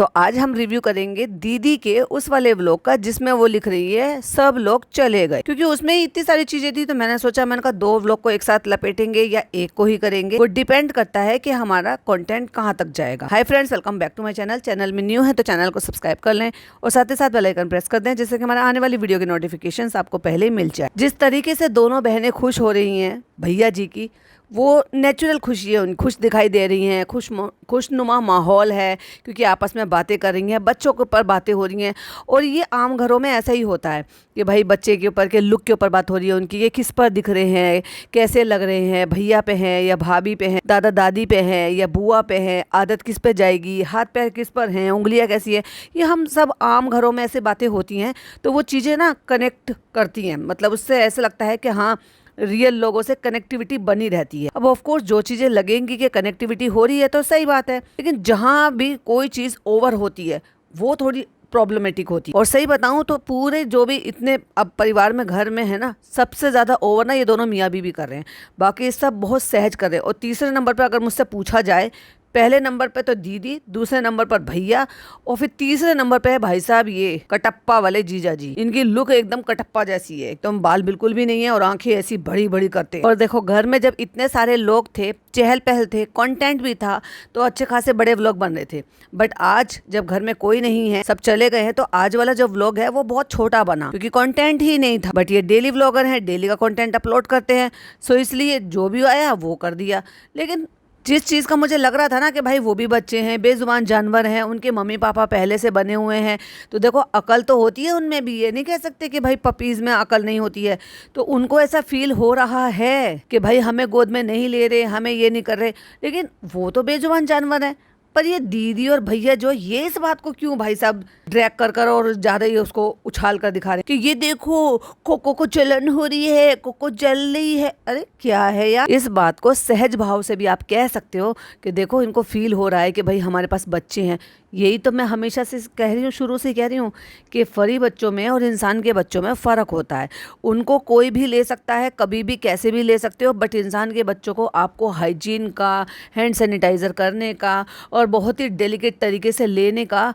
तो आज हम रिव्यू करेंगे दीदी के उस वाले व्लॉग का जिसमें वो लिख रही है सब लोग चले गए, क्योंकि उसमें इतनी सारी चीजें थी। तो मैंने सोचा, मैंने कहा दो व्लॉग को एक साथ लपेटेंगे या एक को ही करेंगे, वो डिपेंड करता है कि हमारा कंटेंट कहाँ तक जाएगा। Hi friends, welcome back to my channel. Channel में न्यू है तो चैनल को सब्सक्राइब कर लें और साथ ही साथ बेल आइकन प्रेस कर दें, जिससे कि हमारा आने वाली वीडियो की नोटिफिकेशन आपको पहले ही मिल जाए। जिस तरीके से दोनों बहनें खुश हो रही हैं भैया जी की, वो नेचुरल खुशी है, खुश दिखाई दे रही हैं, खुशनुमा माहौल है, क्योंकि आपस में बातें कर रही हैं, बच्चों के ऊपर बातें हो रही हैं। और ये आम घरों में ऐसा ही होता है कि भाई बच्चे के ऊपर के लुक के ऊपर बात हो रही है उनकी, ये किस पर दिख रहे हैं, कैसे लग रहे हैं, भैया पे हैं या भाभी पे हैं, दादा दादी पे हैं या बुआ पे हैं, आदत किस पे जाएगी, हाथ पैर किस पर हैं, उंगलियां कैसी है। ये हम सब आम घरों में ऐसे बातें होती हैं, तो वो चीज़ें ना कनेक्ट करती हैं। मतलब उससे ऐसा लगता है कि हाँ, रियल लोगों से कनेक्टिविटी बनी रहती है। अब ऑफ कोर्स जो चीज़ें लगेंगी कि कनेक्टिविटी हो रही है तो सही बात है, लेकिन जहाँ भी कोई चीज़ ओवर होती है वो थोड़ी प्रॉब्लमेटिक होती है। और सही बताऊं तो पूरे जो भी इतने अब परिवार में घर में है ना, सबसे ज़्यादा ओवर ना ये दोनों मियाँ बीवी कर रहे हैं, बाकी सब बहुत सहज कर रहे हैं। और तीसरे नंबर पर अगर मुझसे पूछा जाए, पहले नंबर पे तो दीदी, दूसरे नंबर पर भैया, और फिर तीसरे नंबर पे है भाई साहब ये कटप्पा वाले जीजा जी। इनकी लुक एकदम कटप्पा जैसी है, एकदम बाल बिल्कुल भी नहीं है और आंखें ऐसी बड़ी बड़ी करते हैं। और देखो घर में जब इतने सारे लोग थे, चहल पहल थे, कंटेंट भी था, तो अच्छे खासे बड़े व्लॉग बन रहे थे। बट आज जब घर में कोई नहीं है, सब चले गए हैं, तो आज वाला जो व्लॉग है वो बहुत छोटा बना, क्योंकि कंटेंट ही नहीं था। बट ये डेली व्लॉगर हैं, डेली का कंटेंट अपलोड करते हैं, सो इसलिए जो भी आया वो कर दिया। लेकिन जिस चीज़ का मुझे लग रहा था ना कि भाई वो भी बच्चे हैं, बेजुबान जानवर हैं, उनके मम्मी पापा पहले से बने हुए हैं, तो देखो अकल तो होती है उनमें भी, ये नहीं कह सकते कि भाई पपीज़ में अकल नहीं होती है। तो उनको ऐसा फील हो रहा है कि भाई हमें गोद में नहीं ले रहे, हमें ये नहीं कर रहे, लेकिन वो तो बेजुबान जानवर है। पर ये दीदी और भैया जो ये इस बात को क्यों भाई साहब ड्रैग कर और ज़्यादा ही उसको उछाल कर दिखा रहे कि ये देखो कोको को जलन हो रही है, कोको जल रही है। अरे क्या है यार, इस बात को सहज भाव से भी आप कह सकते हो कि देखो इनको फील हो रहा है कि भाई हमारे पास बच्चे हैं। यही तो मैं हमेशा से कह रही हूँ, शुरू से कह रही हूँ कि फरी बच्चों में और इंसान के बच्चों में फ़र्क होता है। उनको कोई भी ले सकता है, कभी भी कैसे भी ले सकते हो, बट इंसान के बच्चों को आपको हाइजीन का, हैंड सैनिटाइज़र करने का और बहुत ही डेलिकेट तरीके से लेने का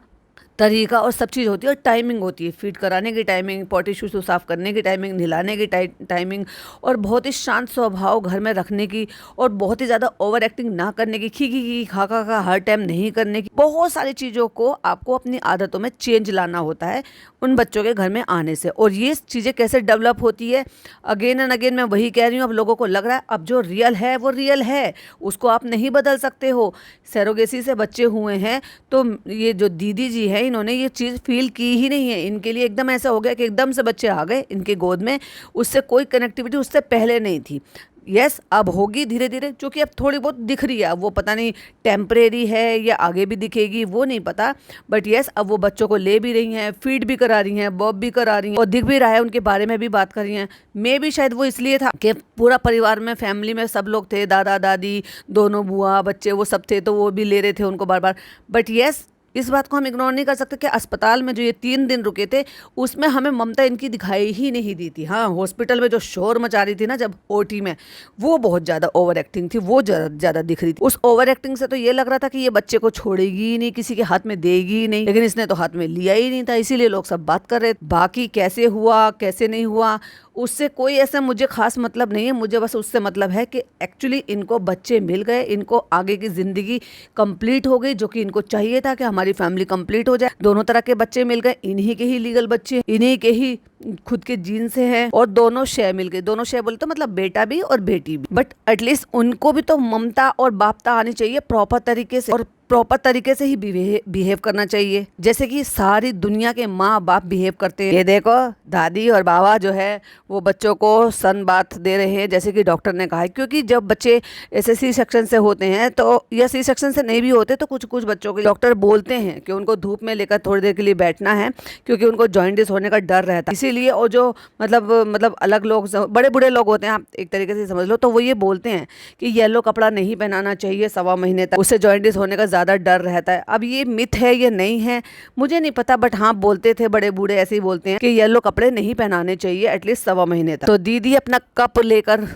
तरीका और सब चीज़ होती है। और टाइमिंग होती है, फीड कराने की टाइमिंग, पॉटी शूशू साफ़ करने की टाइमिंग, नहलाने की टाइमिंग, और बहुत ही शांत स्वभाव घर में रखने की, और बहुत ही ज़्यादा ओवर एक्टिंग ना करने की, खी खी खा खा हर टाइम नहीं करने की। बहुत सारी चीज़ों को आपको अपनी आदतों में चेंज लाना होता है उन बच्चों के घर में आने से। और ये चीज़ें कैसे डेवलप होती है, अगेन एंड अगेन मैं वही कह रही हूँ। अब लोगों को लग रहा है अब जो रियल है वो रियल है, उसको आप नहीं बदल सकते हो। सैरोगेसी से बच्चे हुए हैं, तो ये जो दीदी जी है इन्होंने ये चीज़ फील की ही नहीं है। इनके लिए एकदम ऐसा हो गया कि एकदम से बच्चे आ गए इनके गोद में, उससे कोई कनेक्टिविटी उससे पहले नहीं थी। यस, अब होगी धीरे धीरे, क्योंकि अब थोड़ी बहुत दिख रही है। अब वो पता नहीं टेम्परेरी है या आगे भी दिखेगी, वो नहीं पता। बट यस, अब वो बच्चों को ले भी रही हैं, फीड भी करा रही हैं, बॉब भी करा रही हैं, और दिख भी रहा है उनके बारे में भी बात कर रही हैं। मे भी शायद वो इसलिए था कि पूरा परिवार में, फैमिली में सब लोग थे, दादा दादी, दोनों बुआ, बच्चे, वो सब थे, तो वो भी ले रहे थे उनको बार बार। बट यस, इस बात को हम इग्नोर नहीं कर सकते कि अस्पताल में जो ये 3 दिन रुके थे, उसमें हमें ममता इनकी दिखाई ही नहीं दी थी। हाँ, हॉस्पिटल में जो शोर मचा रही थी ना जब ओटी में, वो बहुत ज़्यादा ओवर एक्टिंग थी, वो ज़्यादा दिख रही थी। उस ओवर एक्टिंग से तो ये लग रहा था कि ये बच्चे को छोड़ेगी ही नहीं, किसी के हाथ में देगी ही नहीं, लेकिन इसने तो हाथ में लिया ही नहीं था, इसीलिए लोग सब बात कर रहे थे। बाकी कैसे हुआ कैसे नहीं हुआ उससे कोई ऐसा मुझे खास मतलब नहीं है। मुझे बस उससे मतलब है कि एक्चुअली इनको बच्चे मिल गए, इनको आगे की ज़िंदगी कंप्लीट हो गई, जो कि इनको चाहिए था कि हमारी फैमिली कंप्लीट हो जाए। दोनों तरह के बच्चे मिल गए, इन्हीं के ही लीगल बच्चे, इन्हीं के ही खुद के जीन से हैं, और दोनों शेयर मिल गए। दोनों शेयर बोले तो मतलब बेटा भी और बेटी भी। बट एटलीस्ट उनको भी तो ममता और बापता आनी चाहिए प्रॉपर तरीके से, और प्रॉपर तरीके से ही बिहेव करना चाहिए, जैसे कि सारी दुनिया के माँ बाप बिहेव करते हैं। ये देखो दादी और बाबा जो है वो बच्चों को सन बाथ दे रहे हैं, जैसे कि डॉक्टर ने कहा है। क्योंकि जब बच्चे ऐसे सी सेक्शन से होते हैं, तो या सी सेक्शन से नहीं भी होते, तो कुछ कुछ बच्चों के डॉक्टर बोलते हैं कि उनको धूप में लेकर थोड़ी देर के लिए बैठना है, क्योंकि उनको जॉइंटिस होने का डर रहता है। इसीलिए, और जो मतलब अलग लोग, बड़े बूढ़े लोग होते हैं, आप एक तरीके से समझ लो, तो वो ये बोलते हैं कि येलो कपड़ा नहीं पहनाना चाहिए 1.25 महीने तक, उससे जॉइंटिस होने का ज़्यादा डर रहता है। अब ये मिथ है या नहीं है मुझे नहीं पता, बट हाँ बोलते थे बड़े बूढ़े, ऐसे ही बोलते हैं कि येलो कपड़े नहीं पहनाने चाहिए एटलीस्ट 1.25 महीने तक। तो दीदी अपना कप लेकर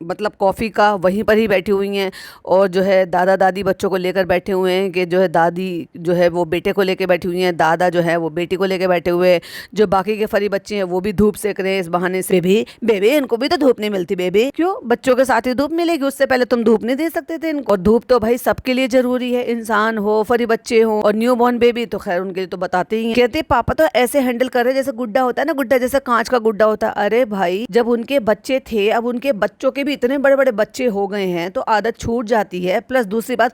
मतलब कॉफ़ी का वहीं पर ही बैठी हुई हैं, और जो है दादा दादी बच्चों को लेकर बैठे हुए हैं, कि जो है दादी जो है वो बेटे को लेकर बैठी हुई हैं, दादा जो है वो बेटी को लेकर बैठे हुए हैं। जो बाकी के फरी बच्चे हैं वो भी धूप सेक रहे हैं इस बहाने से। बेबी बेबी इनको भी तो धूप नहीं मिलती बेबी। क्यों? बच्चों के साथ ही धूप मिलेगी, उससे पहले तुम धूप नहीं दे सकते थे इनको? और धूप तो भाई सबके लिए जरूरी है, इंसान हो, फरी बच्चे हो, और न्यू बॉर्न बेबी तो खैर उनके लिए तो बताते ही हैं। कहते पापा तो ऐसे हैंडल कर रहे जैसे गुड्डा होता है ना, गुड्डा जैसे कांच का गुड्डा होता है। अरे भाई जब उनके बच्चे थे, अब उनके बच्चों के भी इतने बड़े बड़े बच्चे हो गए हैं तो आदत छूट जाती है। प्लस दूसरी बात,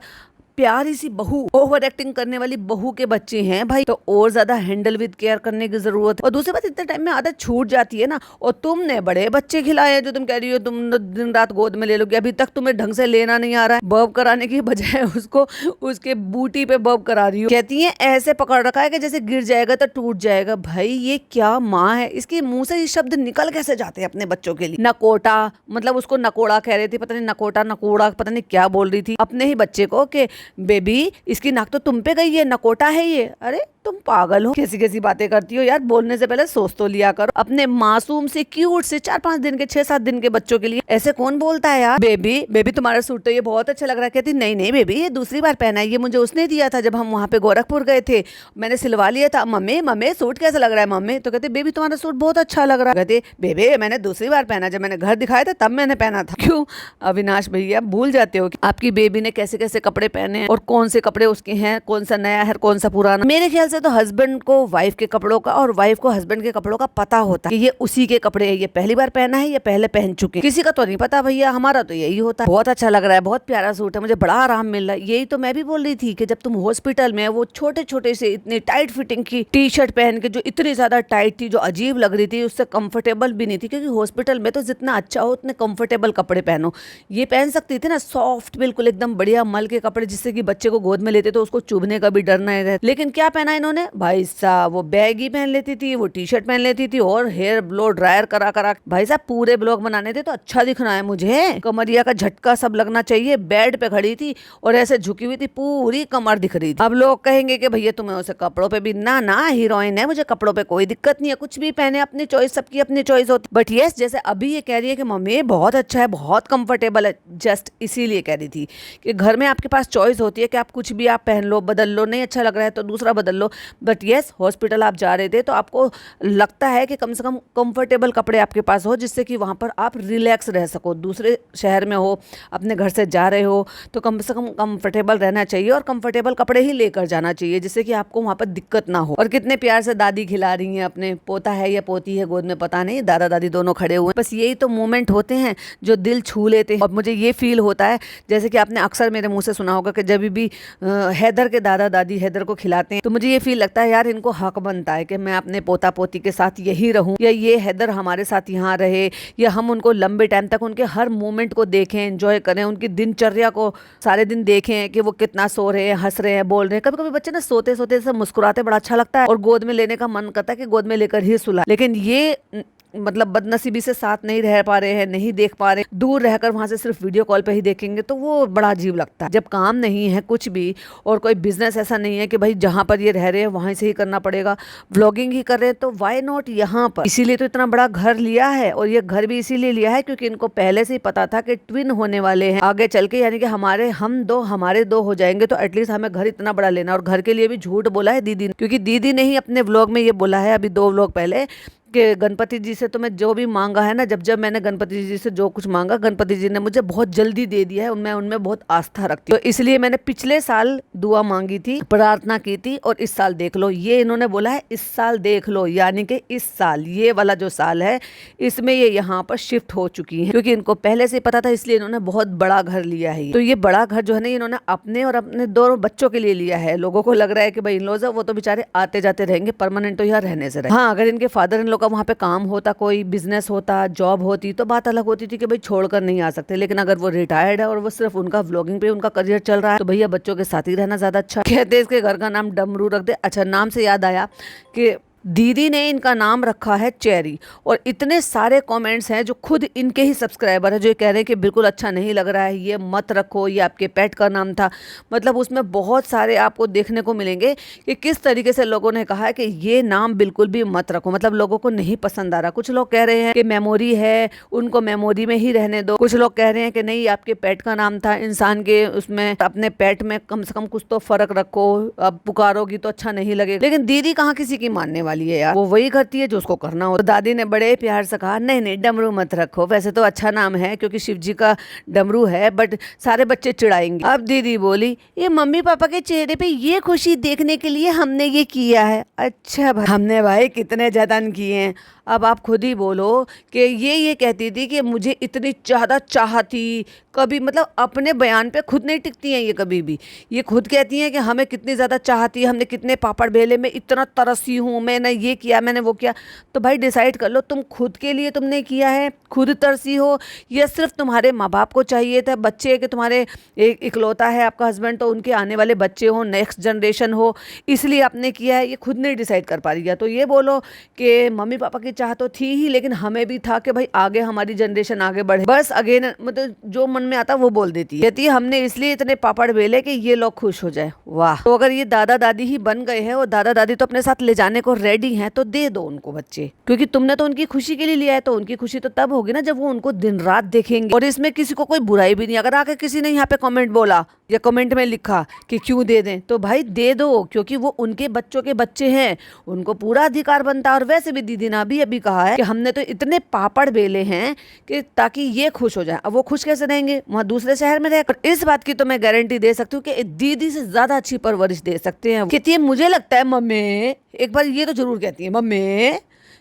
प्यारी सी बहू, ओवर एक्टिंग करने वाली बहू के बच्चे हैं भाई, तो और ज्यादा हैंडल विद केयर करने की जरूरत है। और दूसरी बात, इतने टाइम में आदत छूट जाती है ना। और तुमने बड़े बच्चे खिलाए हैं, जो तुम कह रही हो तुम दिन रात गोद में ले लोगे, अभी तक तुम्हें ढंग से लेना नहीं आ रहा है। बर्ब कराने की बजाय उसको उसके बूटी पे बर्ब करा रही हो। कहती है ऐसे पकड़ रखा है कि जैसे गिर जाएगा तो टूट जाएगा। भाई ये क्या माँ है, इसके मुंह से ये शब्द निकल कैसे जाते हैं अपने बच्चों के लिए? नकोटा, मतलब उसको नकोड़ा कह रही थी, पता नहीं नकोटा नकोड़ा पता नहीं क्या बोल रही थी अपने ही बच्चे को, कि बेबी इसकी नाक तो तुम पे गई है, नकोटा है ये। अरे तुम पागल हो, कैसी कैसी बातें करती हो यार, बोलने से पहले सोच तो लिया करो। अपने मासूम से क्यूट से 4-5 दिन के 6-7 दिन के बच्चों के लिए ऐसे कौन बोलता है यार? बेबी बेबी तुम्हारा सूट तो ये बहुत अच्छा लग रहा है। कहती नहीं नहीं बेबी ये दूसरी बार पहना है, ये मुझे उसने दिया था जब हम वहाँ पे गोरखपुर गए थे, मैंने सिलवा लिया था। मम्मी मम्मी सूट कैसा लग रहा है मम्मी? तो कहते बेबी तुम्हारा सूट बहुत अच्छा लग रहा है। कहते बेबी मैंने दूसरी बार पहना, जब मैंने घर दिखाया था तब मैंने पहना था। क्यों अविनाश भैया भूल जाते हो कि आपकी बेबी ने कैसे कैसे कपड़े पहने हैं और कौन से कपड़े उसके हैं, कौन सा नया है कौन सा पुराना। मेरे ख्याल से तो हस्बैंड को वाइफ के कपड़ों का और वाइफ को हस्बैंड के कपड़ों का पता होता है कि ये उसी के कपड़े हैं, ये पहली बार पहना है, ये पहले पहन चुके। किसी का तो नहीं पता भैया, हमारा तो यही होता है। बहुत अच्छा लग रहा है, बहुत प्यारा सूट है, मुझे बड़ा आराम मिल रहा है। यही तो मैं भी बोल रही थी कि जब तुम हॉस्पिटल में वो छोटे छोटे से इतने टाइट फिटिंग की टी शर्ट पहन के, जो इतनी ज्यादा टाइट थी, जो अजीब लग रही थी, उससे कंफर्टेबल भी नहीं थी, क्योंकि हॉस्पिटल में तो जितना अच्छा हो उतने कंफर्टेबल कपड़े पहनो। ये पहन सकती थी ना सॉफ्ट बिल्कुल एकदम बढ़िया मल के कपड़े, जिससे कि बच्चे को गोद में लेते तो उसको चुभने का भी डर नहीं रहता। लेकिन क्या पहना इन्होंने भाई साहब, वो बैगी पहन लेती थी, वो टी शर्ट पहन लेती थी, और हेयर ब्लो ड्रायर करा करा। भाई साहब पूरे ब्लॉग बनाने थे तो अच्छा दिखना है मुझे, कमरिया का झटका सब लगना चाहिए। बेड पे खड़ी थी और ऐसे झुकी हुई थी, पूरी कमर दिख रही थी। अब लोग कहेंगे कि भैया तुम्हें उसे कपड़ों पे भी, ना ना हीरोइन है, मुझे कपड़ों पे कोई दिक्कत नहीं है, कुछ भी पहने, अपनी चॉइस, सबकी अपनी चॉइस होती। बट यस जैसे अभी ये कह रही है कि मम्मी बहुत अच्छा है, बहुत कंफर्टेबल है, जस्ट इसीलिए कह रही थी कि घर में आपके पास चॉइस होती है कि आप कुछ भी आप पहन लो, बदल लो, नहीं अच्छा लग रहा है तो दूसरा बदल लो। बट यस हॉस्पिटल आप जा रहे थे तो आपको लगता है कि कम से कम कंफर्टेबल कपड़े आपके पास हो, जिससे कि वहाँ पर आप रिलैक्स रह सको। दूसरे शहर में हो, अपने घर से जा रहे हो, तो कम से कम कंफर्टेबल रहना चाहिए और कंफर्टेबल कपड़े ही लेकर जाना चाहिए, जिससे कि आपको वहाँ पर दिक्कत ना हो। और कितने प्यार से दादी खिला रही हैं अपने, पोता है या पोती है गोद में पता नहीं, दादा दादी दोनों खड़े हुए हैं। बस यही तो मोमेंट होते हैं जो दिल छू लेते हैं। और मुझे ये फील होता है जैसे कि आपने अक्सर मेरे मुंह से सुना होगा कि जब भी हैदर के दादा दादी हैदर को खिलाते हैं तो मुझे ये फील लगता है यार इनको हक बनता है कि मैं अपने पोता पोती के साथ यही रहूं, या ये हैदर हमारे साथ यहाँ रहे, या हम उनको लंबे टाइम तक उनके हर मोमेंट को देखें, एंजॉय करें, उनकी दिनचर्या को सारे दिन देखें कि वो कितना सो रहे हैं, हंस रहे हैं, बोल रहे हैं। कभी कभी बच्चे ना सोते सोते से मुस्कुराते, बड़ा अच्छा लगता है और गोद में लेने का मन करता है कि गोद में लेकर ही सुला। लेकिन ये मतलब बदनसीबी से साथ नहीं रह पा रहे हैं, नहीं देख पा रहे, दूर रहकर वहां से सिर्फ वीडियो कॉल पे ही देखेंगे तो वो बड़ा अजीब लगता है। जब काम नहीं है कुछ भी और कोई बिजनेस ऐसा नहीं है कि भाई जहां पर ये रह रहे हैं वहीं से ही करना पड़ेगा, व्लॉगिंग ही कर रहे हैं, तो व्हाई नॉट यहाँ पर। इसीलिए तो इतना बड़ा घर लिया है, और ये घर भी इसीलिए लिया है क्योंकि इनको पहले से ही पता था कि ट्विन होने वाले हैं आगे चल के, यानी कि हमारे दो हो जाएंगे, तो एटलीस्ट हमें घर इतना बड़ा लेना। और घर के लिए भी झूठ बोला है दीदी ने, क्योंकि दीदी ने ही अपने व्लॉग में ये बोला है अभी 2 व्लॉग पहले कि गणपति जी से तो मैं जो भी मांगा है ना, जब मैंने गणपति जी से जो कुछ मांगा गणपति जी ने मुझे बहुत जल्दी दे दिया है, मैं उनमें बहुत आस्था रखती हूँ। तो इसलिए मैंने पिछले साल दुआ मांगी थी, प्रार्थना की थी, और इस साल देख लो, ये इन्होंने बोला है इस साल देख लो, यानी कि इस साल ये वाला जो साल है इसमें ये यहाँ पर शिफ्ट हो चुकी है, क्योंकि इनको पहले से पता था, इसलिए इन्होंने बहुत बड़ा घर लिया है। तो ये बड़ा घर जो है ना इन्होंने अपने और अपने 2 बच्चों के लिए लिया है। लोगों को लग रहा है कि भाई इन-लॉज वो तो बेचारे आते जाते रहेंगे, परमानेंट तो यहाँ रहने से रहे। हाँ, अगर इनके फादर इन लोग का वहाँ पे काम होता, कोई बिजनेस होता, जॉब होती, तो बात अलग होती थी कि भाई छोड़कर नहीं आ सकते। लेकिन अगर वो रिटायर्ड है और वो सिर्फ उनका व्लॉगिंग पे उनका करियर चल रहा है, तो भैया बच्चों के साथ ही रहना ज्यादा अच्छा। कहते इसके घर का नाम डमरू रख दे। अच्छा, नाम से याद आया कि दीदी ने इनका नाम रखा है चेरी। और इतने सारे कमेंट्स हैं जो खुद इनके ही सब्सक्राइबर है जो ये कह रहे हैं कि बिल्कुल अच्छा नहीं लग रहा है, ये मत रखो, ये आपके पेट का नाम था। मतलब उसमें बहुत सारे आपको देखने को मिलेंगे कि किस तरीके से लोगों ने कहा है कि ये नाम बिल्कुल भी मत रखो, मतलब लोगों को नहीं पसंद आ रहा। कुछ लोग कह रहे हैं कि मेमोरी है, उनको मेमोरी में ही रहने दो। कुछ लोग कह रहे हैं कि नहीं, आपके पेट का नाम था, इंसान के उसमें अपने पेट में कम से कम कुछ तो फर्क रखो, अब पुकारोगी तो अच्छा नहीं लगे। लेकिन दीदी कहाँ किसी की मानने वाली है यार, वो वही करती है जो उसको करना हो। तो दादी ने बड़े प्यार से कहा नहीं नहीं डमरू मत रखो, वैसे तो अच्छा नाम है क्योंकि शिव जी का डमरू है, बट सारे बच्चे चिढ़ाएंगे। अब दीदी बोली ये मम्मी पापा के चेहरे पे ये खुशी देखने के लिए हमने ये किया है। अच्छा भाई, हमने भाई कितने जतन किए हैं। अब आप खुद ही बोलो कि ये कहती थी कि मुझे इतनी ज़्यादा चाहती, कभी मतलब अपने बयान पे खुद नहीं टिकती हैं ये कभी भी। ये खुद कहती हैं कि हमें कितनी ज़्यादा चाहती है, हमने कितने पापड़ बेले, में इतना तरसी हूँ, मैंने ये किया, मैंने वो किया। तो भाई डिसाइड कर लो, तुम खुद के लिए तुमने किया है, खुद तरसी हो, या सिर्फ तुम्हारे माँ बाप को चाहिए था, बच्चे कि तुम्हारे एक इकलौता है आपका हस्बैंड, तो उनके आने वाले बच्चे हो, नेक्स्ट जनरेशन हो, इसलिए आपने किया है। ये खुद नहीं डिसाइड कर पा रही है। तो ये बोलो कि मम्मी पापा की चाह तो थी ही, लेकिन हमें भी था कि भाई आगे हमारी जनरेशन आगे बढ़े। बस अगेन मतलब जो मन में आता वो बोल देती है, कहती है हमने इसलिए इतने पापड़ बेले कि ये लोग खुश हो जाए। वाह। तो अगर ये दादा दादी ही बन गए हैं और दादा दादी तो अपने साथ ले जाने को रेडी हैं, तो दे दो उनको बच्चे, क्योंकि तुमने तो उनकी खुशी के लिए लिया है। तो उनकी खुशी तो तब होगी ना जब वो उनको दिन रात देखेंगे। और इसमें किसी को कोई बुराई भी नहीं। अगर आके किसी ने यहाँ पे कमेंट बोला या कमेंट में लिखा कि क्यों दे दें, तो भाई दे दो, क्योंकि वो उनके बच्चों के बच्चे हैं, उनको पूरा अधिकार बनता है। और वैसे भी दीदी ने अभी कहा है कि हमने तो इतने पापड़ बेले हैं कि ताकि ये खुश हो जाए। अब वो खुश कैसे रहेंगे, वहाँ दूसरे शहर में रहकर। इस बात की तो मैं गारंटी दे सकती हूँ कि दीदी से ज्यादा अच्छी परवरिश दे सकते हैं। कहती है मुझे लगता है मम्मी, एक बार ये तो जरूर कहती है, मम्मी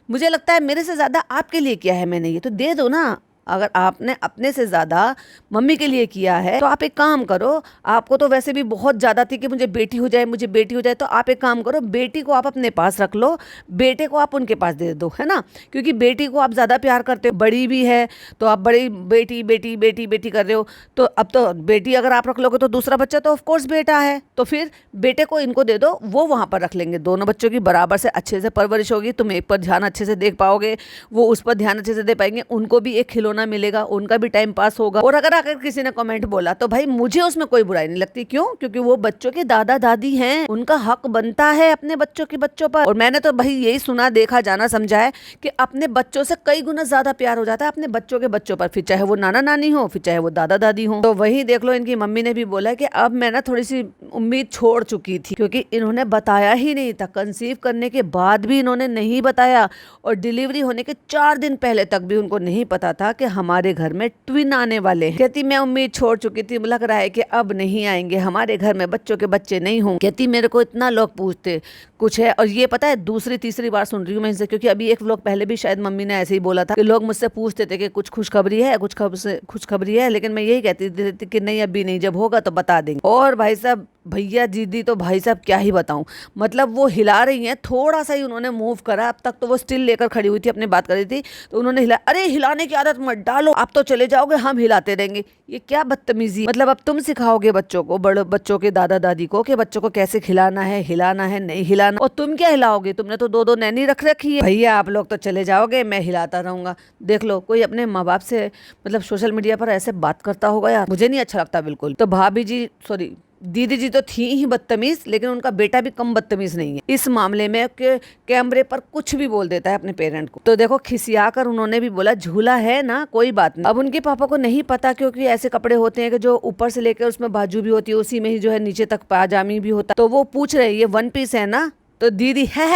मुझे लगता है मेरे से ज्यादा आपके लिए किया है मैंने, ये तो दे दो ना। अगर आपने अपने से ज़्यादा मम्मी के लिए किया है तो आप एक काम करो, आपको तो वैसे भी बहुत ज़्यादा थी कि मुझे बेटी हो जाए, मुझे बेटी हो जाए, तो आप एक काम करो, बेटी को आप अपने पास रख लो, बेटे को आप उनके पास दे दो, है ना। क्योंकि बेटी को आप ज़्यादा प्यार करते हो, बड़ी भी है, तो आप बड़ी बेटी बेटी बेटी बेटी कर रहे हो। तो अब तो बेटी अगर आप रख लोगे तो दूसरा बच्चा तो ऑफकोर्स बेटा है, तो फिर बेटे को इनको दे दो, वो वहाँ पर रख लेंगे। दोनों बच्चों की बराबर से अच्छे से परवरिश होगी, तुम एक पर ध्यान अच्छे से देख पाओगे, वो उस पर ध्यान अच्छे से दे पाएंगे, उनको भी एक खिलौना मिलेगा, उनका भी टाइम पास होगा। और अगर किसी ने कमेंट बोला तो भाई मुझे उसमें कोई बुराई नहीं लगती। क्यों? क्योंकि वो बच्चों के दादा दादी हैं, उनका हक बनता है अपने बच्चों के बच्चों पर। और मैंने तो भाई यही सुना, देखा, जाना, समझा है कि अपने बच्चों से कई गुना ज्यादा प्यार हो जाता है अपने बच्चों के बच्चों पर, फिर चाहे वो नाना नानी हो, फिर चाहे वो दादा दादी हो। तो वही देख लो, इनकी मम्मी ने भी बोला कि अब मैं ना थोड़ी सी उम्मीद छोड़ चुकी थी, क्योंकि इन्होंने बताया ही नहीं था, कंसीव करने के बाद भी इन्होंने नहीं बताया, और डिलीवरी होने के 4 दिन पहले तक भी उनको नहीं पता था कि हमारे घर में ट्विन आने वाले हैं। कहती मैं उम्मीद छोड़ चुकी थी, लग रहा है कि अब नहीं आएंगे, हमारे घर में बच्चों के बच्चे नहीं हों। कहती मेरे को इतना लोग पूछते कुछ है, और ये पता है दूसरी तीसरी बार सुन रही हूँ मैं इनसे, क्योंकि अभी एक व्लॉग पहले भी शायद मम्मी ने ऐसे ही बोला था कि लोग मुझसे पूछते थे कि कुछ खुशखबरी है, कुछ खुशखबरी है, लेकिन मैं यही कहती थी कि नहीं अभी नहीं, जब होगा तो बता देंगे। और भाई साहब भैया दीदी तो भाई साहब क्या ही बताऊं, मतलब वो हिला रही हैं, थोड़ा सा ही उन्होंने मूव करा, अब तक तो वो स्टिल लेकर खड़ी हुई थी, अपनी बात कर रही थी, तो उन्होंने हिला, अरे हिलाने की आदत मत डालो, आप तो चले जाओगे, हम हिलाते रहेंगे। ये क्या बदतमीजी, मतलब अब तुम सिखाओगे बच्चों को, बड़े बच्चों के दादा दादी को, कि बच्चों को कैसे खिलाना है, हिलाना है, नहीं हिलाना, और तुम क्या हिलाओगे, तुमने तो 2-2 नैनी रख रखी है। भैया आप लोग तो चले जाओगे, मैं हिलाता रहूंगा। देख लो, कोई अपने माँ बाप से मतलब सोशल मीडिया पर ऐसे बात करता होगा यार, मुझे नहीं अच्छा लगता बिल्कुल। तो भाभी जी, सॉरी दीदी जी तो थी ही बदतमीज, लेकिन उनका बेटा भी कम बदतमीज नहीं है इस मामले में, कि कैमरे पर कुछ भी बोल देता है अपने पेरेंट को। तो देखो खिसिया कर उन्होंने भी बोला झूला है ना, कोई बात नहीं। अब उनके पापा को नहीं पता, क्योंकि ऐसे कपड़े होते हैं कि जो ऊपर से लेकर उसमें बाजू भी होती है, उसी में ही जो है नीचे तक पाजामी भी होता है। तो वो पूछ रहे ये 1 पीस है ना, तो दीदी है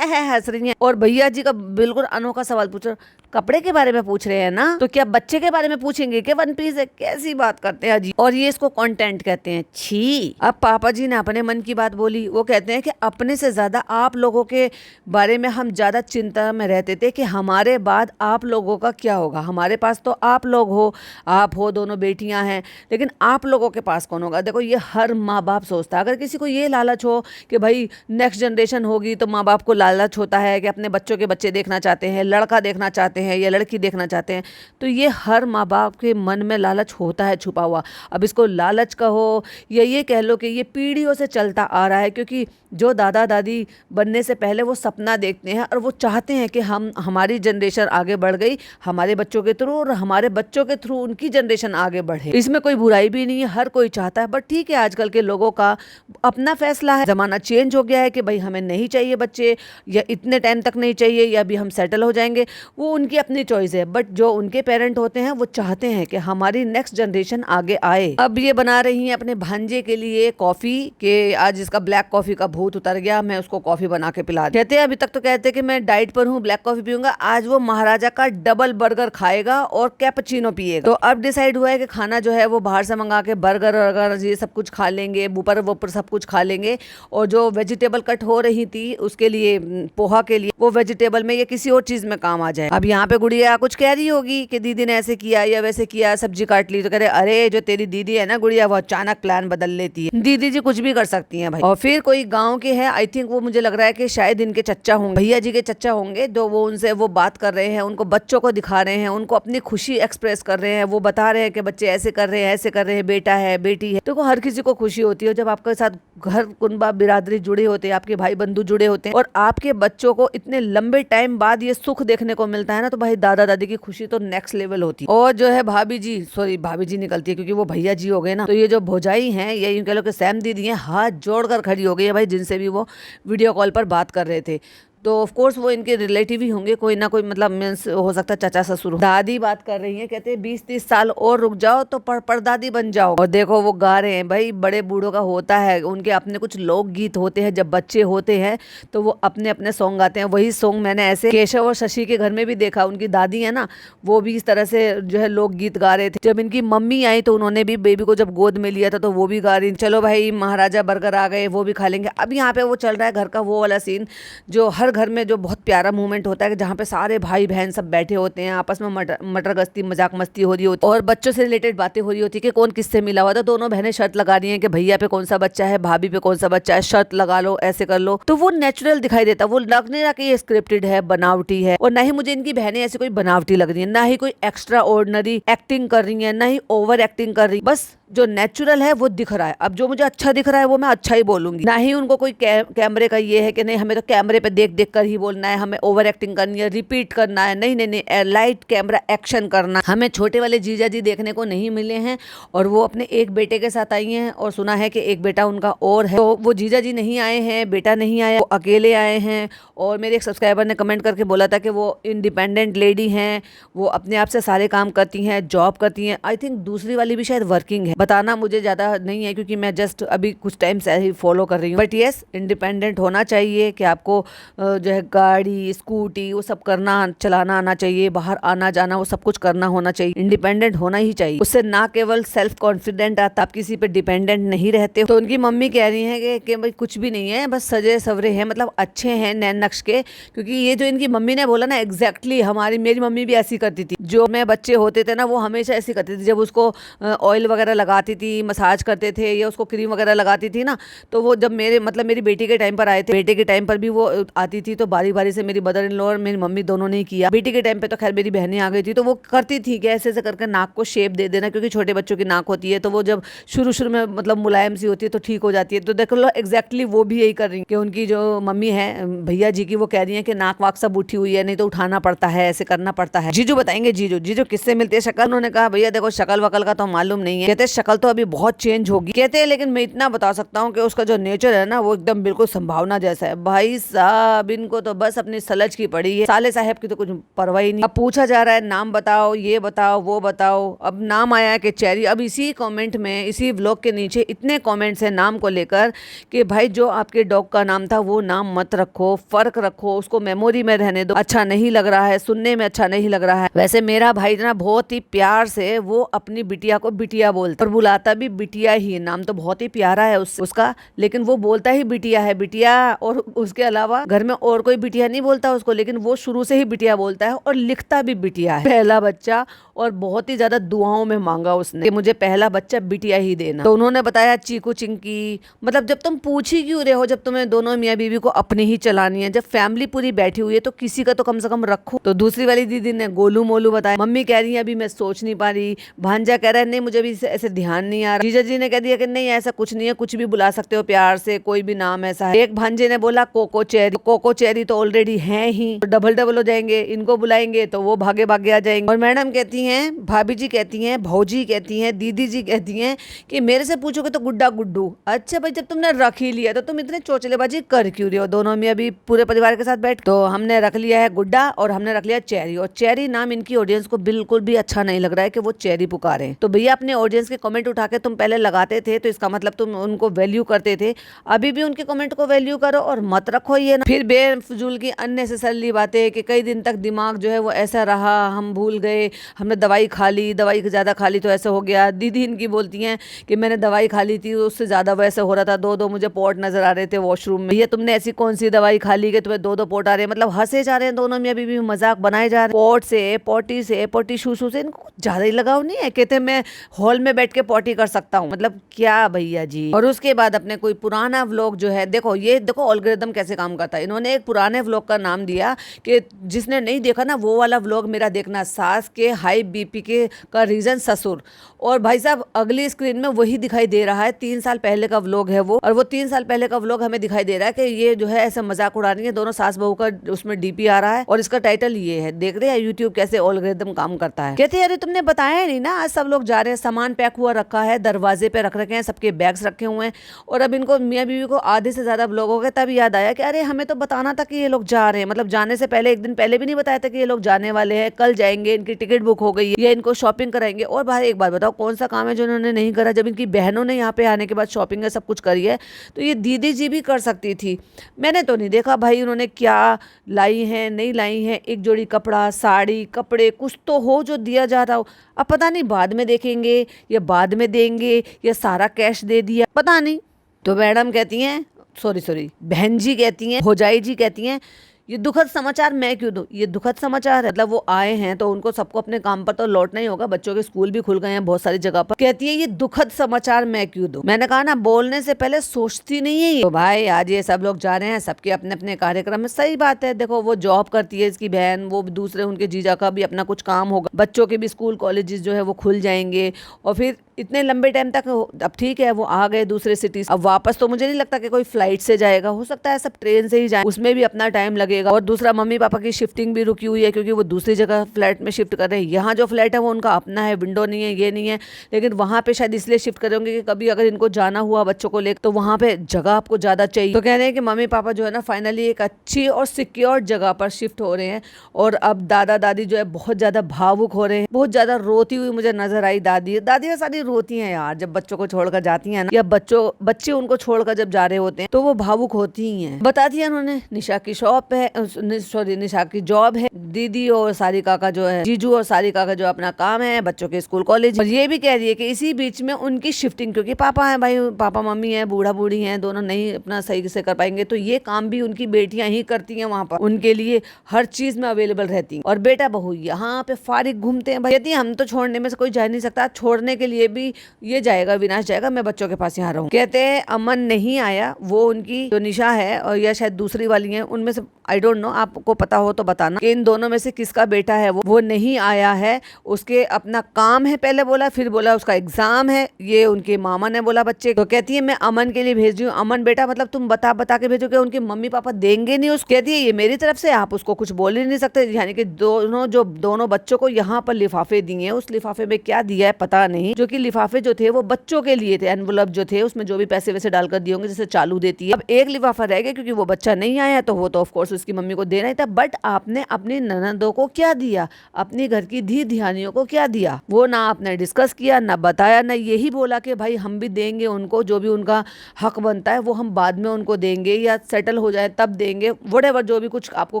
हंस रही है। और भैया जी का बिल्कुल अनोखा सवाल पूछ रहे, कपड़े के बारे में पूछ रहे हैं ना, तो क्या बच्चे के बारे में पूछेंगे कि 1 पीस है, कैसी बात करते हैं जी। और ये इसको कंटेंट कहते हैं, छी। अब पापा जी ने अपने मन की बात बोली, वो कहते हैं कि अपने से ज्यादा आप लोगों के बारे में हम ज्यादा चिंता में रहते थे कि हमारे बाद आप लोगों का क्या होगा। हमारे पास तो आप लोग हो, आप हो, दोनों बेटियां हैं, लेकिन आप लोगों के पास कौन होगा। देखो ये हर माँ बाप सोचता है, अगर किसी को ये लालच हो कि भाई नेक्स्ट जनरेशन होगी, तो माँ बाप को लालच होता है कि अपने बच्चों के बच्चे देखना चाहते हैं, लड़का देखना चाहते हैं, हैं या लड़की देखना चाहते हैं। तो ये हर माँ बाप के मन में लालच होता है छुपा हुआ। अब इसको लालच कहो या ये कह लो कि ये पीढ़ियों से चलता आ रहा है, क्योंकि जो दादा दादी बनने से पहले वो सपना देखते हैं और वो चाहते हैं कि हमारी जनरेशन आगे बढ़ गई हमारे बच्चों के थ्रू, और हमारे बच्चों के थ्रू उनकी जनरेशन आगे बढ़े। इसमें कोई बुराई भी नहीं है, हर कोई चाहता है। बट ठीक है, आजकल के लोगों का अपना फैसला है, जमाना चेंज हो गया है कि भाई हमें नहीं चाहिए बच्चे, या इतने टाइम तक नहीं चाहिए, या अभी हम सेटल हो जाएंगे, वो उनकी अपनी चॉइस है। बट जो उनके पेरेंट होते हैं वो चाहते हैं कि हमारी नेक्स्ट जनरेशन आगे आए। अब ये बना रही हैं अपने भांजे के लिए कॉफी, के आज इसका ब्लैक कॉफी का भूत उतर गया, मैं उसको कॉफी बना के पिला दी। कहते हैं अभी तक तो कहते हैं कि मैं डाइट पर हूँ, ब्लैक कॉफी पीऊंगा, आज वो महाराजा का डबल बर्गर खाएगा और कैपुचिनो पिएगा। तो अब डिसाइड हुआ है कि खाना जो है वो बाहर से मंगा के बर्गर वर्गर ये सब कुछ खा लेंगे, ऊपर वो सब कुछ खा लेंगे, और जो वेजिटेबल कट हो रही थी उसके लिए पोहा के लिए, वो वेजिटेबल में या किसी और चीज में काम आ जाए। अब यहाँ पे गुड़िया कुछ कह रही होगी कि दीदी ने ऐसे किया या वैसे किया, सब्जी काट ली, तो कह रहे अरे जो तेरी दीदी है ना गुड़िया, वो अचानक प्लान बदल लेती है। दीदी जी कुछ भी कर सकती हैं भाई। और फिर कोई गाँव के है, आई थिंक वो मुझे लग रहा है कि शायद इनके चच्चा होंगे, भैया जी के चच्चा होंगे, जो वो उनसे वो बात कर रहे हैं, उनको बच्चों को दिखा रहे हैं, उनको अपनी खुशी एक्सप्रेस कर रहे हैं, वो बता रहे हैं कि बच्चे ऐसे कर रहे हैं, ऐसे कर रहे हैं, बेटा है बेटी है। तो हर किसी को खुशी होती है जब आपके साथ घर कुनबा बिरादरी जुड़े होते हैं, आपके भाई बंधु जुड़े होते हैं, और आपके बच्चों को इतने लंबे टाइम बाद ये सुख देखने को मिलता है ना, तो भाई दादा दादी की खुशी तो नेक्स्ट लेवल होती है। और जो है भाभी जी, सॉरी भाभी जी निकलती है क्योंकि वो भैया जी हो गए ना, तो ये जो भौजाई हैं, ये यूं कह लो कि सैम दीदी हैं, हाथ जोड़कर खड़ी हो गई है भाई, जिनसे भी वो वीडियो कॉल पर बात कर रहे थे। तो ऑफ कोर्स वो इनके रिलेटिव ही होंगे, कोई ना कोई, मतलब मीन्स हो सकता है चाचा ससुर। दादी बात कर रही है, कहते हैं 20-30 साल और रुक जाओ तो परदादी बन जाओ। और देखो वो गा रहे हैं भाई, बड़े बूढ़ों का होता है, उनके अपने कुछ लोकगीत होते हैं, जब बच्चे होते हैं तो वो अपने अपने सॉन्ग गाते हैं। वही सॉन्ग मैंने ऐसे केशव और शशि के घर में भी देखा, उनकी दादी है ना, वो भी इस तरह से जो है लोकगीत गा रहे थे। जब इनकी मम्मी आई तो उन्होंने भी बेबी को जब गोद में लिया था तो वो भी गा रही, चलो भाई महाराजा बर्गर आ गए, वो भी खा लेंगे। अब यहाँ पे वो चल रहा है घर का वो वाला सीन, जो हर घर में जो बहुत प्यारा मूवमेंट होता है कि जहाँ पे सारे भाई बहन सब बैठे होते हैं, आपस में मटर गश्ती मजाक मस्ती हो रही होती है, और बच्चों से रिलेटेड बातें हो रही होती है कि कौन किससे मिला हुआ था। दोनों बहनें शर्त लगा रही हैं कि भैया पे कौन सा बच्चा है, भाभी पे कौन सा बच्चा है, शर्त लगा लो, ऐसे कर लो। तो वो नेचुरल दिखाई देता, वो लग नहीं रहा कि ये स्क्रिप्टेड है, बनावटी है। और ना ही मुझे इनकी बहनें ऐसी कोई बनावटी लग रही है, ना ही कोई एक्स्ट्रा ऑर्डिनरी एक्टिंग कर रही है, ना ही ओवर एक्टिंग कर रही, बस जो नेचुरल है वो दिख रहा है। अब जो मुझे अच्छा दिख रहा है वो मैं अच्छा ही बोलूंगी, ना ही उनको कोई कैमरे का ये है कि नहीं हमें तो कैमरे पे देख देख कर ही बोलना है, हमें ओवर एक्टिंग करनी है, रिपीट करना है, नहीं नहीं नहीं, लाइट कैमरा एक्शन करना। हमें छोटे वाले जीजा जी देखने को नहीं मिले हैं, और वो अपने एक बेटे के साथ आई हैं, और सुना है कि एक बेटा उनका और है। तो वो जीजा जी नहीं आए हैं, बेटा नहीं आया, वो अकेले आए हैं। और मेरे एक सब्सक्राइबर ने कमेंट करके बोला था कि वो इंडिपेंडेंट लेडी हैं, वो अपने आप से सारे काम करती हैं, जॉब करती हैं। आई थिंक दूसरी वाली भी शायद वर्किंग है, बताना मुझे ज्यादा नहीं है क्योंकि मैं जस्ट अभी कुछ टाइम से ही फॉलो कर रही हूँ। बट यस, इंडिपेंडेंट होना चाहिए कि आपको जो है गाड़ी स्कूटी वो सब करना चलाना आना चाहिए, बाहर आना जाना वो सब कुछ करना होना चाहिए, इंडिपेंडेंट होना ही चाहिए। उससे ना केवल सेल्फ कॉन्फिडेंट आता, आप किसी पे डिपेंडेंट नहीं रहते। तो उनकी मम्मी कह रही है कि भाई कुछ भी नहीं है, बस सजे सवरे हैं, मतलब अच्छे हैं नैन नक्श के। क्योंकि ये जो इनकी मम्मी ने बोला ना, एग्जैक्टली मेरी मम्मी भी ऐसी करती थी। जो मैं बच्चे होते थे ना, वो हमेशा ऐसी करती थी। जब उसको ऑयल वगैरह लगाती थी, मसाज करते थे, या उसको क्रीम वगैरह लगाती थी ना, तो वो जब मेरी बेटी के टाइम पर आए थे, बेटे के टाइम पर भी वो आती थी, तो बारी बारी से मेरी मदर इन लॉ और मेरी मम्मी दोनों ने किया। बेटी के टाइम पे तो खैर मेरी बहनें आ गई थी, तो वो करती थी कि ऐसे ऐसे करके नाक को शेप दे देना, क्योंकि छोटे बच्चों की नाक होती है, तो वो जब शुरू में मतलब मुलायम सी होती है तो ठीक हो जाती है। तो देख लो एग्जैक्टली वो भी यही कर रही है कि उनकी जो मम्मी है भैया जी की, वो कह रही है कि नाक वाक सब उठी हुई है, नहीं तो उठाना पड़ता है, ऐसे करना पड़ता है। जीजू बताएंगे, जीजू किससे मिलती है शक्ल? उन्होंने कहा भैया देखो शक्ल वकल का तो मालूम नहीं है, कहते शक्ल तो अभी बहुत चेंज होगी, कहते हैं लेकिन मैं इतना बता सकता हूँ कि उसका जो नेचर है ना, वो एकदम बिल्कुल संभावना जैसा है। भाई साहब, इनको तो बस अपनी सलज की पड़ी है, साले साहब की तो कुछ परवाह ही नहीं। अब पूछा जा रहा है नाम बताओ, ये बताओ, वो बताओ। अब नाम आया है कि चेरी। अब इसी कमेंट में, इसी व्लॉग के नीचे इतने कमेंट्स हैं नाम को लेकर कि भाई जो आपके डॉग का नाम था वो नाम मत रखो, फर्क रखो, उसको मेमोरी में रहने दो, अच्छा नहीं लग रहा है, सुनने में अच्छा नहीं लग रहा है। वैसे मेरा भाई ना बहुत ही प्यार से वो अपनी बिटिया को बिटिया बोलता और बुलाता भी बिटिया ही, नाम तो बहुत ही प्यारा है उसका, लेकिन वो बोलता ही बिटिया है, बिटिया। और उसके अलावा घर में में और कोई बिटिया नहीं बोलता उसको, लेकिन वो शुरू से ही बिटिया बोलता है और लिखता भी बिटिया है। पहला बच्चा, और बहुत ही ज्यादा दुआओं में मांगा उसने कि मुझे पहला बच्चा बिटिया ही देना। तो उन्होंने बताया चीकू चिंकी, मतलब जब तुम पूछ ही क्यों रहे हो, जब तुम्हें दोनों मियाँ बीवी को अपनी ही चलानी है, जब फैमिली पूरी बैठी हुई है तो किसी का तो कम से कम रखो। तो दूसरी वाली दीदी ने गोलू मोलू बताया। मम्मी कह रही है अभी मैं सोच नहीं पा रही। भांजा कह रहा है नहीं मुझे भी ऐसे ध्यान नहीं आ रहा। जीजा जी ने कह दिया कि नहीं ऐसा कुछ नहीं है, कुछ भी बुला सकते हो प्यार से, कोई भी नाम ऐसा है। एक भांजे ने बोला कोको चेरी। कोको चेरी तो ऑलरेडी है ही, तो डबल डबल हो जाएंगे, इनको बुलाएंगे तो वो भागे भागे आ जाएंगे। और मैडम कहती हैं, भाभी जी कहती हैं, भौजी कहती हैं, दीदी जी कहती हैं कि मेरे से पूछोगे तो गुड्डा गुड्डू। अच्छा भाई जब तुमने रख ही लिया तो तुम इतने चोचलेबाजी कर क्यों रहे हो? दोनों में अभी पूरे परिवार के साथ बैठ, तो हमने रख लिया है गुड्डा और हमने रख लिया चेरी। और चेरी नाम इनकी ऑडियंस को बिल्कुल भी अच्छा नहीं लग रहा है कि वो चेरी पुकारे। तो भैया अपने ऑडियंस के कमेंट उठा के तुम पहले लगाते थे तो इसका मतलब तुम उनको वैल्यू करते थे, अभी भी उनके कमेंट को वैल्यू करो और मत रखो ये ना। फिर बेफजूल की अननेसेसरली बातें कि कई दिन तक दिमाग जो है वो ऐसा रहा, हम भूल गए, हमने दवाई खा ली, दवाई ज्यादा खा ली तो ऐसा हो गया। दीदी इनकी बोलती हैं कि मैंने दवाई खा ली थी उससे ज्यादा वैसे हो रहा था, दो मुझे पोर्ट नजर आ रहे थे वॉशरूम में। ये तुमने ऐसी कौन सी दवाई खा ली कि तुम्हें दो पोर्ट आ रहे हैं? मतलब हंसे जा रहे हैं दोनों में, अभी भी मजाक बनाए जा रहे हैं। पोर्ट से, पोटी शूशू से इनको ज्यादा ही लगाव नहीं है। कहते मैं हॉल में बैठ के पोटी कर सकता हूँ, मतलब क्या भैया जी। और उसके बाद अपने कोई पुराना व्लॉग जो है, देखो ये देखो एल्गोरिथम कैसे काम करता है। इन्होंने एक पुराने व्लॉग का नाम दिया कि जिसने नहीं देखा ना वो वाला व्लॉग मेरा देखना, सास के हाई बीपी के का रीजन ससुर। और भाई साहब अगली स्क्रीन में वही दिखाई दे रहा है, 3 साल पहले का व्लॉग है वो, और वो 3 साल पहले का व्लॉग हमें दिखाई दे रहा है कि ये जो है ऐसा मजाक उड़ा रही है, दोनों सास बहू का उसमें डीपी आ रहा है और इसका टाइटल ये है। देख रहे हैं यूट्यूब कैसे एल्गोरिथम काम करता है। कहते हैं अरे तुमने बताया नहीं ना, आज सब लोग जा रहे हैं, सामान पैक हुआ रखा है, दरवाजे पे रख रखे हैं, सबके बैग्स रखे हुए हैं। और अब इनको मियाँ बीवी को आधे से ज्यादा व्लॉग हो गए, तब याद आया कि अरे हमें तो बताना था कि ये लोग जा रहे हैं, मतलब जाने से पहले एक दिन पहले भी नहीं बताया था कि ये लोग जाने वाले हैं, कल जाएंगे, इनकी टिकट बुक हो गई है या इनको शॉपिंग कराएंगे। और भाई एक बात बताओ कौन सा काम है जो इन्होंने नहीं करा? जब इनकी बहनों ने यहाँ पे आने के बाद शॉपिंग है सब कुछ करी है तो ये दीदी जी भी कर सकती थी। मैंने तो नहीं देखा भाई उन्होंने क्या लाई है नहीं लाई है। एक जोड़ी कपड़ा, साड़ी, कपड़े कुछ तो हो जो दिया जा रहा हो। अब पता नहीं बाद में देखेंगे या बाद में देंगे या सारा कैश दे दिया, पता नहीं। तो मैडम कहती हैं, सॉरी बहन जी कहती हैं, भौजाई जी कहती हैं ये दुखद समाचार मैं क्यों दूं? ये दुखद समाचार है, मतलब वो आए हैं तो उनको सबको अपने काम पर तो लौटना ही होगा, बच्चों के स्कूल भी खुल गए हैं बहुत सारी जगह पर। कहती है ये दुखद समाचार मैं क्यों दूं? मैंने कहा ना बोलने से पहले सोचती नहीं है ये। तो भाई आज ये सब लोग जा रहे हैं, सबके अपने अपने कार्यक्रम में, सही बात है। देखो वो जॉब करती है इसकी बहन, वो दूसरे उनके जीजा का भी अपना कुछ काम होगा, बच्चों के भी स्कूल कॉलेजेस जो है वो खुल जाएंगे। और फिर इतने लंबे टाइम तक अब ठीक है वो आ गए दूसरे सिटी, अब वापस तो मुझे नहीं लगता कि कोई फ्लाइट से जाएगा, हो सकता है सब ट्रेन से ही जाए, उसमें भी अपना टाइम लगेगा। और दूसरा मम्मी पापा की शिफ्टिंग भी रुकी हुई है क्योंकि वो दूसरी जगह फ्लैट में शिफ्ट कर रहे हैं। यहाँ जो फ्लैट है वो उनका अपना है, विंडो नहीं है, ये नहीं है, लेकिन वहाँ पे शायद इसलिए शिफ्ट करेंगे कि कभी अगर इनको जाना हुआ बच्चों को लेकर तो वहाँ पे जगह आपको ज्यादा चाहिए। तो कह रहे हैं कि मम्मी पापा जो है ना फाइनली एक अच्छी और सिक्योर जगह पर शिफ्ट हो रहे हैं। और अब दादा दादी जो है बहुत ज्यादा भावुक हो रहे हैं, बहुत ज्यादा रोती हुई मुझे नजर आई दादी। दादियाँ सारी रोती हैं यार जब बच्चों को छोड़कर जाती हैं ना, या बच्चे उनको छोड़कर जब जा रहे होते हैं तो वो भावुक होती ही हैं। बता दिया उन्होंने निशा की शॉप है, निशा की जॉब है, दीदी और सारिका का जो है, जीजू और सारिका का जो अपना काम है, बच्चों के स्कूल कॉलेज। और ये भी कह रही है कि इसी बीच में उनकी शिफ्टिंग, क्योंकि पापा है भाई, पापा मम्मी है, बूढ़ा बूढ़ी है, दोनों नहीं अपना सही से कर पाएंगे, तो ये काम भी उनकी बेटियां ही करती हैं वहाँ पर, उनके लिए हर चीज में अवेलेबल रहती हैं। और बेटा बहू यहाँ पे फारिग घूमते हैं। कहती है हम तो छोड़ने में से कोई जा नहीं सकता, छोड़ने के लिए भी ये जाएगा, विनाश जाएगा, मैं बच्चों के पास यहाँ रहूँ। कहते हैं अमन नहीं आया, वो उनकी जो निशा है और या शायद दूसरी वाली है उनमें से, आई डोंट नो, आपको पता हो तो बताना कि इन दोनों में से किसका बेटा है वो नहीं आया है। उसके अपना काम है, पहले बोला, फिर बोला उसका एग्जाम है, ये उनके मामा ने बोला बच्चे। तो कहती है मैं अमन के लिए भेज रही हूँ। अमन बेटा मतलब तुम बता के भेजो कि उनके मम्मी पापा देंगे नहीं उसको। कहती है ये मेरी तरफ से, आप उसको कुछ बोल ही नहीं सकते। यानी कि दोनों बच्चों को यहाँ पर लिफाफे दिए, उस लिफाफे में क्या दिया है पता नहीं, जो कि लिफाफे जो थे वो बच्चों के लिए थे, एनवलप जो थे उसमें जो भी पैसे वैसे डालकर दिए होंगे, जैसे चालू देती है। अब एक लिफाफा रह गया क्योंकि वो बच्चा नहीं आया, तो वो तो ऑफ कोर्स उसकी मम्मी को देना ही था, बट आपने अपनी ननदों को क्या दिया, अपनी घर की धी धियानियों को क्या दिया, वो ना आपने डिस्कस किया, ना बताया, ना यही बोला कि भाई हम भी देंगे उनको, जो भी उनका हक बनता है वो हम बाद में उनको देंगे या सेटल हो जाए तब देंगे, व्हाटएवर जो भी कुछ आपको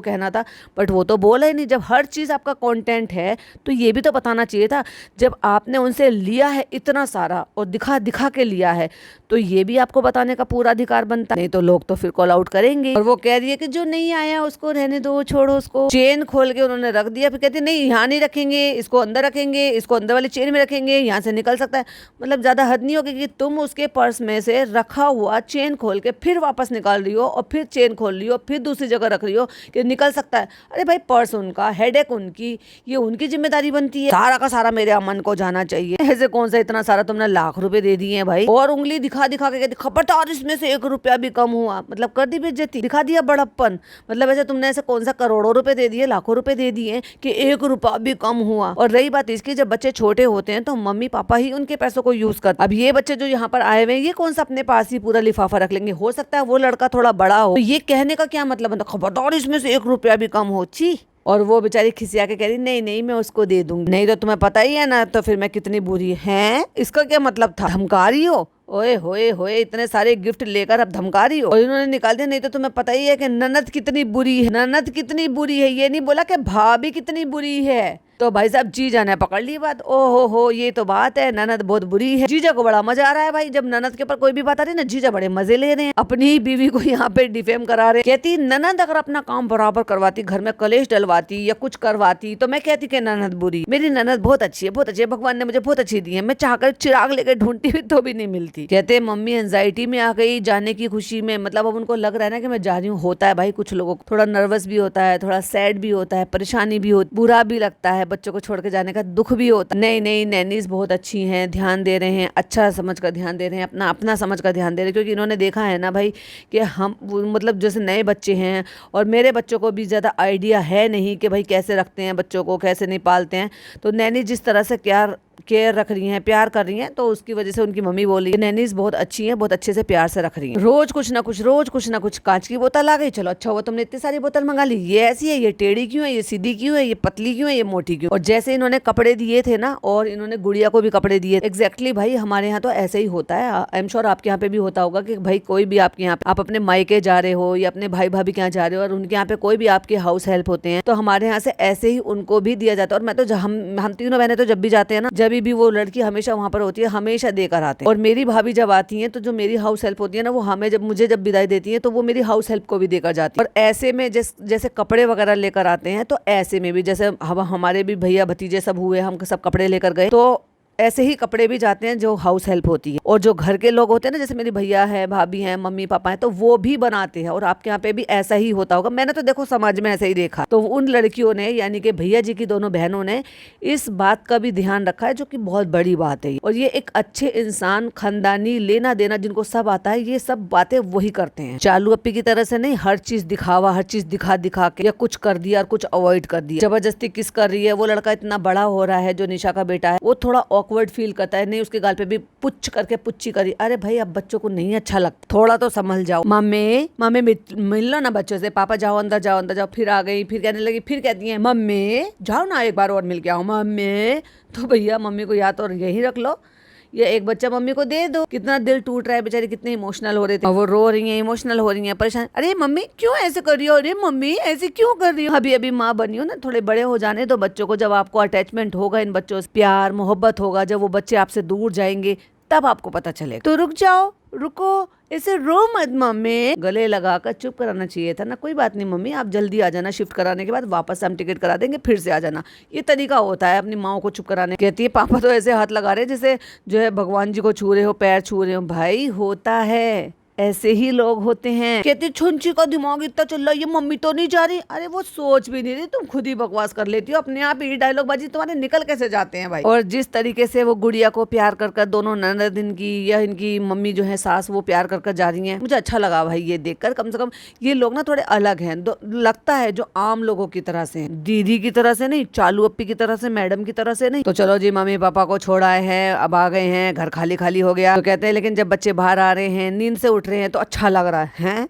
कहना था। बट वो तो बोला ही नहीं। जब हर चीज़ आपका कंटेंट है तो ये भी तो बताना चाहिए था। जब आपने उनसे लिया है इतना सारा और दिखा दिखा के लिया है तो ये भी आपको बताने का पूरा अधिकार बनता है, नहीं तो लोग तो फिर कॉल आउट करेंगे। और वो कह रही है कि जो नहीं आया उसको रहने दो, छोड़ो उसको। चेन खोल के उन्होंने रख दिया, फिर कहती नहीं यहाँ नहीं रखेंगे, इसको अंदर रखेंगे, इसको अंदर वाली चेन में रखेंगे, यहाँ से निकल सकता है। मतलब ज्यादा हद नहीं होगी कि तुम उसके पर्स में से रखा हुआ चेन खोल के फिर वापस निकाल रही हो और फिर चेन खोल रही हो, फिर दूसरी जगह रख रही हो कि निकल सकता है। अरे भाई पर्स उनका, हेडेक उनकी, ये उनकी जिम्मेदारी बनती है। सारा का सारा मेरे अमन को जाना चाहिए। ऐसे कौन सा इतना सारा तुमने लाख रुपए दे दिए हैं भाई, और उंगली दिखा दिखा के कहती खबरदार इसमें से 1 रुपया भी कम हुआ, मतलब कर दी बेइज्जती, दिखा दिया बड़प्पन। मतलब ऐसे तुमने ऐसे कौन सा करोड़ों रुपए दे दिए, लाखों रुपए दे दिए कि 1 रुपया भी कम हुआ। और रही बात इसकी, जब बच्चे छोटे होते हैं तो मम्मी पापा ही उनके पैसों को यूज करते। अब ये बच्चे जो यहाँ पर आए हुए हैं ये कौन सा अपने पास ही पूरा लिफाफा रख लेंगे। हो सकता है वो लड़का थोड़ा बड़ा हो, तो ये कहने का क्या मतलब बनता, खबरदार इसमें से 1 रुपया भी कम हो। छी। और वो बेचारी खिसिया के कह रही नहीं नहीं मैं उसको दे दूंगी। नहीं तो तुम्हें पता ही है ना तो फिर मैं कितनी बुरी है, इसका क्या मतलब था, धमका रही हो। ओए होए होए इतने सारे गिफ्ट लेकर अब धमका रही हो। और इन्होंने निकाल दिया। नहीं तो तुम्हें पता ही है कि ननद कितनी बुरी है, ननद कितनी बुरी है, ये नहीं बोला कि भाभी कितनी बुरी है। तो भाई साहब जीजा ने पकड़ ली बात। ओ हो ये तो बात है, ननद बहुत बुरी है। जीजा को बड़ा मजा आ रहा है भाई, जब ननद के ऊपर कोई भी बात आ रही है ना जीजा बड़े मजे ले रहे हैं, अपनी ही बीवी को यहाँ पे डिफेम करा रहे। कहती ननद अगर अपना काम बराबर करवाती, घर में कलेश डलवाती या कुछ करवाती तो मैं कहती कि ननद बुरी। मेरी ननद बहुत अच्छी है, बहुत अच्छी है, भगवान ने मुझे बहुत अच्छी दी है, मैं चाहकर चिराग लेकर ढूंढती हुई तो भी नहीं मिलती। कहते मम्मी एंजाइटी में आ गई जाने की खुशी में, मतलब अब उनको लग रहा है ना कि मैं जा रही हूँ। होता है भाई कुछ लोगों को थोड़ा नर्वस भी होता है, थोड़ा सैड भी होता है, परेशानी भी होती, बुरा भी लगता है, बच्चों को छोड़ के जाने का दुख भी होता है। नहीं नहीं नैनीज बहुत अच्छी हैं, ध्यान दे रहे हैं, अच्छा समझ कर ध्यान दे रहे हैं, अपना अपना समझ कर ध्यान दे रहे हैं। क्योंकि इन्होंने देखा है ना भाई कि हम मतलब जैसे नए बच्चे हैं और मेरे बच्चों को भी ज़्यादा आइडिया है नहीं कि भाई कैसे रखते हैं बच्चों को, कैसे नहीं पालते हैं। तो नैनी जिस तरह से केयर रख रही हैं, प्यार कर रही हैं, तो उसकी वजह से उनकी मम्मी बोली नैनीज बहुत अच्छी हैं, बहुत अच्छे से प्यार से रख रही हैं। रोज कुछ ना कुछ कांच की बोतल आ गई, चलो अच्छा हुआ तुमने इतनी सारी बोतल मंगा ली, ये ऐसी है, ये टेढ़ी क्यों है, ये सीधी क्यों है, ये पतली क्यों है, ये मोटी क्यों। और जैसे इन्होंने कपड़े दिए थे ना, और इन्होंने गुड़िया को भी कपड़े दिए एग्जैक्टली भाई हमारे यहाँ तो ऐसे ही होता है। आई एम श्योर आपके यहाँ पे भी होता होगा कि भाई कोई भी आपके यहाँ पे आप अपने मायके जा रहे हो या अपने भाई भाभी के यहाँ जा रहे हो और उनके यहाँ पे कोई भी आपके हाउस हेल्प होते हैं, तो हमारे यहाँ से ऐसे ही उनको भी दिया जाता है। और मैं तो हम तीनों बहनें तो जब भी जाते हैं ना, जब भी वो लड़की हमेशा वहाँ पर होती है, हमेशा देकर आते हैं। और मेरी भाभी जब आती हैं तो जो मेरी हाउस हेल्प होती है ना, वो हमें मुझे जब विदाई देती है तो वो मेरी हाउस हेल्प को भी देकर जाती है। और ऐसे में जैसे कपड़े वगैरह लेकर आते हैं, तो ऐसे में भी जैसे हमारे भी भैया भतीजे सब हुए, हम सब कपड़े लेकर गए, तो ऐसे ही कपड़े भी जाते हैं जो हाउस हेल्प होती है। और जो घर के लोग होते हैं ना, जैसे मेरी भैया है, भाभी हैं, मम्मी पापा हैं, तो वो भी बनाते हैं। और आपके यहाँ पे भी ऐसा ही होता होगा, मैंने तो देखो समाज में ऐसा ही देखा। तो उन लड़कियों ने यानी कि भैया जी की दोनों बहनों ने इस बात का भी ध्यान रखा है, जो कि बहुत बड़ी बात है। और ये एक अच्छे इंसान, खानदानी, लेना देना जिनको सब आता है, ये सब बातें वही करते हैं। चालू अप्पी की तरह से नहीं, हर चीज दिखावा, हर चीज दिखा दिखा के या कुछ कर दिया और कुछ अवॉइड कर दिया, जबरदस्ती किस कर रही है। वो लड़का इतना बड़ा हो रहा है जो निशा का बेटा है, वो थोड़ा ऑकवर्ड फील करता है, नहीं उसके गाल पे भी पुच्छ करके पुच्ची करी। अरे भाई अब बच्चों को नहीं अच्छा लगता, थोड़ा तो संभल जाओ। मम्मी मिल लो ना बच्चों से, पापा जाओ अंदर जाओ अंदर जाओ। फिर आ गई, फिर कहने लगी, फिर कहती है मम्मी जाओ ना एक बार और मिल के आओ मम्मी। तो भैया मम्मी को या तो यही रख लो या एक बच्चा मम्मी को दे दो। कितना दिल टूट रहा है, बेचारी कितने इमोशनल हो रहे थे, वो रो रही हैं, इमोशनल हो रही हैं, परेशान। अरे मम्मी क्यों ऐसे कर रही हो, अरे मम्मी ऐसे क्यों कर रही हो। अभी अभी माँ बनी हो ना, थोड़े बड़े हो जाने दो बच्चों को। जब आपको अटैचमेंट होगा इन बच्चों से, प्यार मोहब्बत होगा, जब वो बच्चे आपसे दूर जाएंगे तब आपको पता चलेगा। तो रुक जाओ, रुको, ऐसे रो मत मम्मी। गले लगाकर चुप कराना चाहिए था ना। कोई बात नहीं मम्मी, आप जल्दी आ जाना, शिफ्ट कराने के बाद वापस हम टिकट करा देंगे, फिर से आ जाना। ये तरीका होता है अपनी माँ को चुप कराने। कहती है पापा तो ऐसे हाथ लगा रहे जैसे जो है भगवान जी को छू रहे हो, पैर छू रहे हो। भाई होता है, ऐसे ही लोग होते हैं। कहते छुंची का दिमाग इतना चल रहा है, ये मम्मी तो नहीं जा रही। अरे वो सोच भी नहीं रही, तुम खुद ही बकवास कर लेती हो अपने आप ही। डायलॉग बाजी तुम्हारे निकल कैसे जाते हैं भाई। और जिस तरीके से वो गुड़िया को प्यार कर दोनों ननद इनकी या इनकी मम्मी जो है सास, वो प्यार कर जा रही है, मुझे अच्छा लगा भाई ये देखकर। कम से कम ये लोग ना थोड़े अलग हैं, लगता है जो आम लोगों की तरह से, दीदी की तरह से नहीं, चालू अप्पी की तरह से, मैडम की तरह से नहीं। तो चलो जी मम्मी पापा को छोड़ आए हैं, अब आ गए हैं, घर खाली खाली हो गया। तो कहते हैं लेकिन जब बच्चे बाहर आ रहे हैं, नींद से उठ रहे हैं तो अच्छा लग रहा है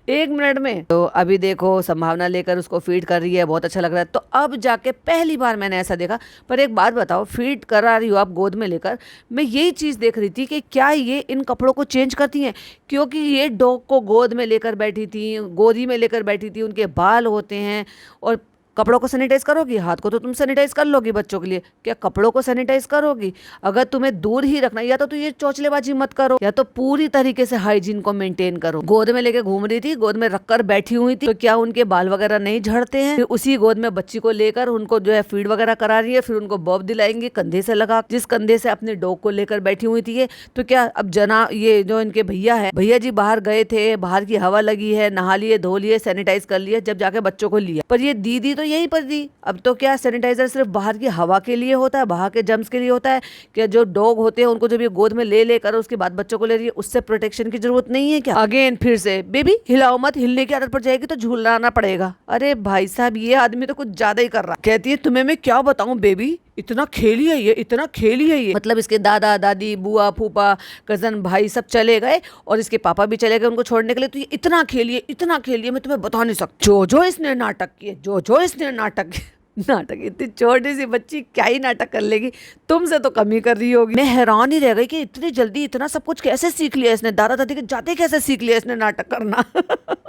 एक मिनट में। तो अभी देखो संभावना लेकर उसको फीड कर रही है, बहुत अच्छा लग रहा है। तो अब जाके पहली बार मैंने ऐसा देखा। पर एक बात बताओ, फीड करा रही हो आप गोद में लेकर, मैं यही चीज़ देख रही थी कि क्या ये इन कपड़ों को चेंज करती हैं, क्योंकि ये डॉग को गोद में लेकर बैठी थी, गोदी में लेकर बैठी थी, उनके बाल होते हैं। और कपड़ों को सैनिटाइज करोगी, हाथ को तो तुम सैनिटाइज कर लोगी बच्चों के लिए, क्या कपड़ों को सैनिटाइज करोगी? अगर तुम्हें दूर ही रखना, या तो ये चौचलेबाजी मत करो, या तो पूरी तरीके से हाइजीन को मेंटेन करो। गोद में लेके घूम रही थी, गोद में रखकर बैठी हुई थी, तो क्या उनके बाल वगैरह नहीं झड़ते हैं? फिर उसी गोद में बच्ची को लेकर उनको जो है फीड वगैरह करा रही है, फिर उनको बॉब दिलाएंगे कंधे से लगा, जिस कंधे से अपने डॉग को लेकर बैठी हुई थी ये। तो क्या अब ये जो इनके भैया है, भैया जी बाहर गए थे, बाहर की हवा लगी है, नहा लिए, धो लिए, सैनिटाइज कर लिए, जब जाके बच्चों को लिया। पर ये दीदी तो यहीं पर दी। अब तो क्या सैनिटाइजर सिर्फ बाहर की हवा के लिए होता है, बाहर के जर्म्स के लिए होता है? क्या जो डॉग होते हैं उनको जब ये गोद में ले लेकर उसके बाद बच्चों को ले रही है, उससे प्रोटेक्शन की जरूरत नहीं है क्या? अगेन फिर से बेबी हिलाओ मत, हिलने की आदत पड़ जाएगी तो झूलाना पड़ेगा। अरे भाई साहब, ये आदमी तो कुछ ज्यादा ही कर रहा। कहती है तुम्हें मैं क्या बताऊं बेबी, इतना खेली है ये, इतना खेली है ये। मतलब इसके दादा दादी, बुआ फूफा, कजन भाई सब चले गए और इसके पापा भी चले गए उनको छोड़ने के लिए। तो ये इतना खेली है, इतना खेली है, मैं तुम्हें बता नहीं सकती। जो इसने नाटक किए, जो इसने नाटक किए। नाटक, इतनी छोटी सी बच्ची क्या ही नाटक कर लेगी, तुमसे तो कम ही कर रही होगी। मैं हैरान ही रह गई कि इतनी जल्दी इतना सब कुछ कैसे सीख लिया इसने, दादा दादी के जाते कैसे सीख लिया इसने नाटक करना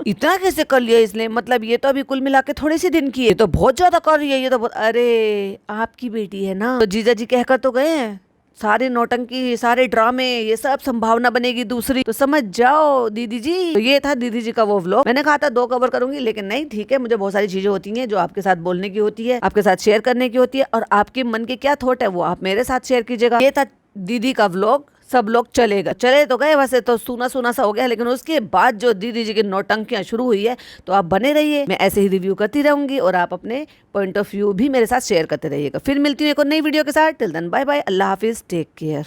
इतना कैसे कर लिया इसने? मतलब ये तो अभी कुल मिला के थोड़े से दिन की है, ये तो बहुत ज्यादा कर रही है ये तो अरे आपकी बेटी है ना, तो जीजा जी कहकर तो गए हैं, सारे नौटंकी, सारे ड्रामे, ये सब संभावना बनेगी दूसरी, तो समझ जाओ दीदी जी। तो ये था दीदी जी का वो व्लॉग। मैंने कहा था 2 कवर करूंगी, लेकिन नहीं, ठीक है, मुझे बहुत सारी चीजें होती हैं जो आपके साथ बोलने की होती है, आपके साथ शेयर करने की होती है, और आपके मन के क्या थॉट है वो आप मेरे साथ शेयर कीजिएगा। ये था दीदी का व्लॉग। सब लोग चले तो गए, वैसे तो सूना सूना सा हो गया, लेकिन उसके बाद जो दीदी जी की नौटंकियां शुरू हुई है, तो आप बने रहिए, मैं ऐसे ही रिव्यू करती रहूंगी और आप अपने पॉइंट ऑफ व्यू भी मेरे साथ शेयर करते रहिएगा। फिर मिलती हूँ एक और नई वीडियो के साथ। टिल देन बाय बाय, अल्लाह हाफिज, टेक केयर।